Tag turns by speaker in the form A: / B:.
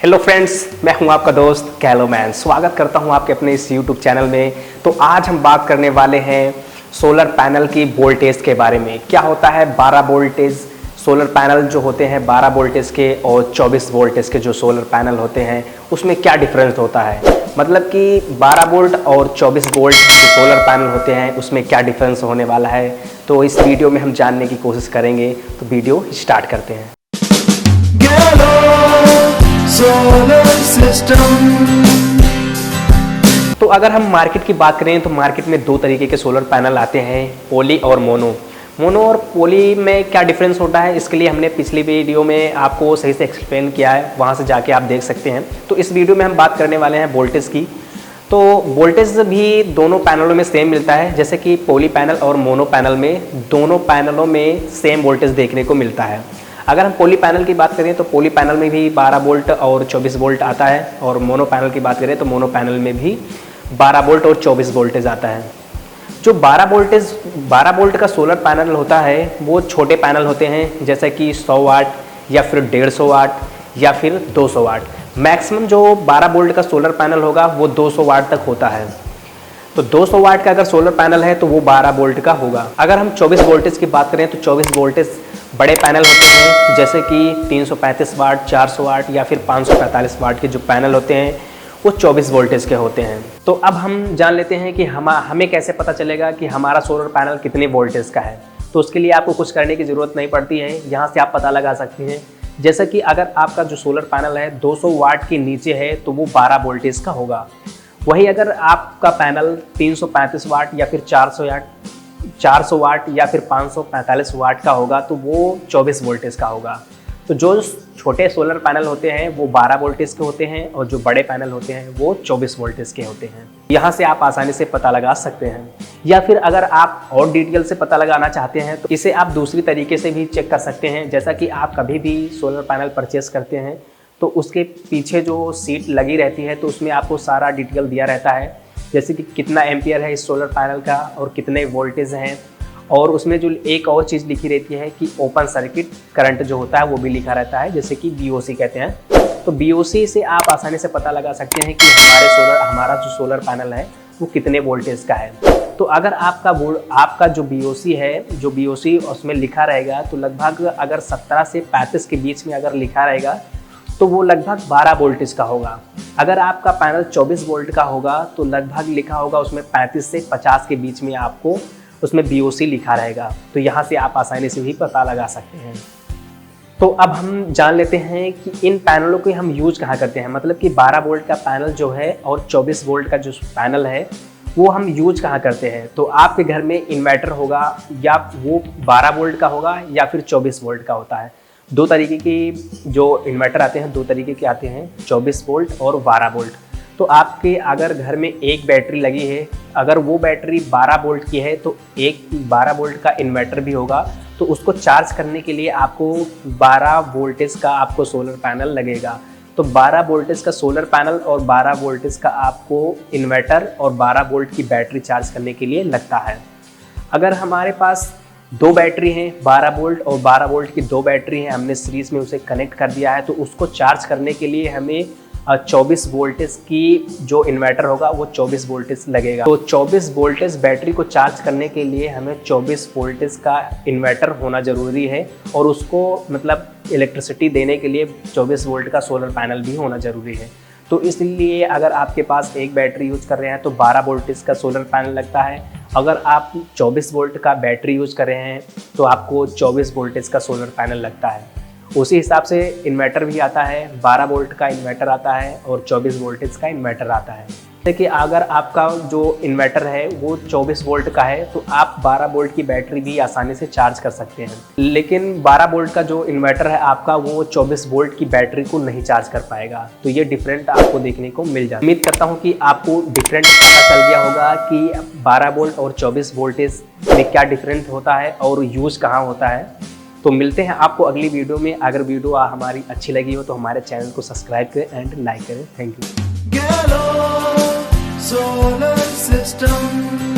A: Hello friends, मैं हूं आपका दोस्त कैलोमैन। स्वागत करता हूं आपके अपने इस यूट्यूब चैनल में। तो आज हम बात करने वाले हैं सोलर पैनल की वोल्टेज के बारे में। क्या होता है 12 वोल्टेज सोलर पैनल जो होते हैं, 12 वोल्टेज के और 24 वोल्टेज के जो सोलर पैनल होते हैं उसमें क्या डिफरेंस होता है। मतलब कि 12 वोल्ट और 24 वोल्ट जो सोलर पैनल होते हैं उसमें क्या डिफरेंस होने वाला है, तो इस वीडियो में हम जानने की कोशिश करेंगे। तो वीडियो स्टार्ट करते हैं। Solar system. तो अगर हम मार्केट की बात करें तो मार्केट में दो तरीके के सोलर पैनल आते हैं, पॉली और मोनो। मोनो और पॉली में क्या डिफरेंस होता है, इसके लिए हमने पिछली वीडियो में आपको सही से एक्सप्लेन किया है, वहां से जाके आप देख सकते हैं। तो इस वीडियो में हम बात करने वाले हैं वोल्टेज की। तो वोल्टेज भी दोनों पैनलों में सेम मिलता है, जैसे कि पॉली पैनल और मोनो पैनल में दोनों पैनलों में सेम वोल्टेज देखने को मिलता है। अगर हम पॉली पैनल की बात करें तो पॉली पैनल में भी 12 वोल्ट और 24 वोल्ट आता है, और मोनो पैनल की बात करें तो मोनो पैनल में भी 12 वोल्ट और 24 वोल्टेज आता है। जो 12 वोल्ट का सोलर पैनल होता है वो छोटे पैनल होते हैं, जैसे कि 100 वाट या फिर 150 वाट या फिर 200 वाट। मैक्सिमम जो 12 वोल्ट का सोलर पैनल होगा वो 200 वाट तक होता है। तो 200 वाट का अगर सोलर पैनल है तो वो 12 वोल्ट का होगा। अगर हम 24 वोल्टेज की बात करें तो 24 वोल्टेज बड़े पैनल होते हैं, जैसे कि 335 वाट, 400 वाट या फिर 545 वाट के जो पैनल होते हैं वो 24 वोल्टेज के होते हैं। तो अब हम जान लेते हैं कि हमें कैसे पता चलेगा कि हमारा सोलर पैनल कितने वोल्टेज का है। तो उसके लिए आपको कुछ करने की ज़रूरत नहीं पड़ती है, यहाँ से आप पता लगा सकते हैं। जैसे कि अगर आपका जो सोलर पैनल है 200 वाट के नीचे है तो वो 12 वोल्टेज का होगा। वही अगर आपका पैनल 335 वाट या फिर 400 वाट या फिर 545 वाट का होगा तो वो 24 वोल्टेज का होगा। तो जो छोटे सोलर पैनल होते हैं वो 12 वोल्टेज के होते हैं, और जो बड़े पैनल होते हैं वो 24 वोल्टेज के होते हैं। यहाँ से आप आसानी से पता लगा सकते हैं। या फिर अगर आप और डिटेल से पता लगाना चाहते हैं तो इसे आप दूसरी तरीके से भी चेक कर सकते हैं। जैसा कि आप कभी भी सोलर पैनल परचेस करते हैं तो उसके पीछे जो सीट लगी रहती है तो उसमें आपको सारा डिटेल दिया रहता है, जैसे कि कितना एम्पियर है इस सोलर पैनल का और कितने वोल्टेज हैं। और उसमें जो एक और चीज़ लिखी रहती है कि ओपन सर्किट करंट जो होता है वो भी लिखा रहता है, जैसे कि BOC कहते हैं। तो BOC से आप आसानी से पता लगा सकते हैं कि हमारा जो सोलर पैनल है वो कितने वोल्टेज का है। तो अगर आपका जो BOC है, जो BOC उसमें लिखा रहेगा तो लगभग अगर 17 से 35 के बीच में अगर लिखा रहेगा तो वो लगभग 12 वोल्टेज का होगा। अगर आपका पैनल 24 वोल्ट का होगा तो लगभग लिखा होगा उसमें 35 से 50 के बीच में आपको उसमें BOC लिखा रहेगा। तो यहाँ से आप आसानी से भी पता लगा सकते हैं। तो अब हम जान लेते हैं कि इन पैनलों को हम यूज कहाँ करते हैं। मतलब कि 12 वोल्ट का पैनल जो है और 24 वोल्ट का जो पैनल है वो हम यूज कहाँ करते हैं। तो आपके घर में इन्वर्टर होगा, या वो 12 वोल्ट का होगा या फिर 24 वोल्ट का होता है। दो तरीके की जो इन्वर्टर आते हैं, दो तरीके के आते हैं, 24 वोल्ट और 12 वोल्ट। तो आपके अगर घर में एक बैटरी लगी है, अगर वो बैटरी 12 वोल्ट की है तो एक 12 वोल्ट का इन्वर्टर भी होगा। तो उसको चार्ज करने के लिए आपको 12 वोल्टेज का आपको सोलर पैनल लगेगा। तो 12 वोल्टेज का सोलर पैनल और 12 वोल्टेज का आपको इन्वर्टर और 12 वोल्ट की बैटरी चार्ज करने के लिए लगता है। अगर हमारे पास दो बैटरी हैं, 12 वोल्ट और 12 वोल्ट की दो बैटरी हैं, हमने सीरीज में उसे कनेक्ट कर दिया है, तो उसको चार्ज करने के लिए हमें 24 वोल्टेज की जो इन्वर्टर होगा वो 24 वोल्टेज लगेगा। तो 24 वोल्टेज बैटरी को चार्ज करने के लिए हमें 24 वोल्टेज का इन्वर्टर होना ज़रूरी है, और उसको मतलब इलेक्ट्रिसिटी देने के लिए 24 वोल्ट का सोलर पैनल भी होना ज़रूरी है। तो इसलिए अगर आपके पास एक बैटरी यूज कर रहे हैं तो 12 वोल्टेज का सोलर पैनल लगता है। अगर आप 24 वोल्ट का बैटरी यूज कर रहे हैं तो आपको 24 वोल्टेज का सोलर पैनल लगता है। उसी हिसाब से इन्वर्टर भी आता है, 12 वोल्ट का इन्वर्टर आता है और 24 वोल्टेज का इन्वर्टर आता है। जैसे कि अगर आपका जो इन्वर्टर है वो 24 वोल्ट का है तो आप 12 वोल्ट की बैटरी भी आसानी से चार्ज कर सकते हैं। लेकिन 12 वोल्ट का जो इन्वर्टर है आपका वो 24 वोल्ट की बैटरी को नहीं चार्ज कर पाएगा। तो ये डिफरेंट आपको देखने को मिल जाए। उम्मीद करता हूँ कि आपको डिफरेंट पता चल गया होगा कि 12 वोल्ट और 24 वोल्टेज में क्या डिफरेंट होता है और यूज कहाँ होता है। तो मिलते हैं आपको अगली वीडियो में। अगर वीडियो हमारी अच्छी लगी हो तो हमारे चैनल को सब्सक्राइब करें एंड लाइक करें। Thank you. Solar system.